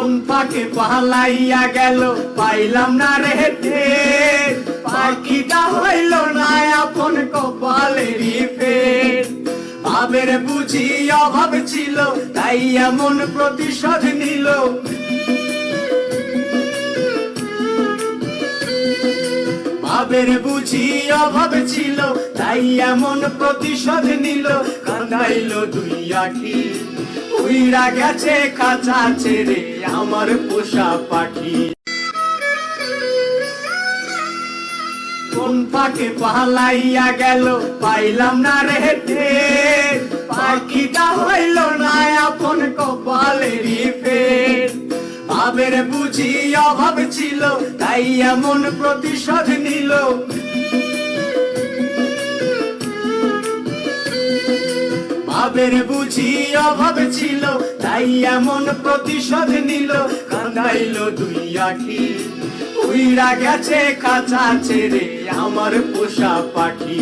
কোন ফাঁকে পালাইয়া গেল পাইলাম না রে টের, পাখিটা হইল না আপন কপালেরই ফের। ভাবের বুঝি অভাব ছিল তাই এমন প্রতিশোধ নিল, ভাবের বুঝি অভাব ছিল তাই এমন প্রতিশোধ নিল। কাঁদাইল দুই আখি উইরা গেছে খাঁচা ছেড়ে আমার পোষা পাখি। কোন ফাঁকে পালাইয়া গেল পাইলাম না রে টের, পাখিটা হইল না আপন কপালেরই ফের। ভাবের বুঝি অভাব ছিল তাই এমন প্রতিশোধ নিল, ভাবের বুঝি অভাব ছিল তাই এমন প্রতিশোধ নিল। কাঁদাইল দুই আখি উইরা গেছে খাঁচা ছেড়ে আমার পোষা পাখি।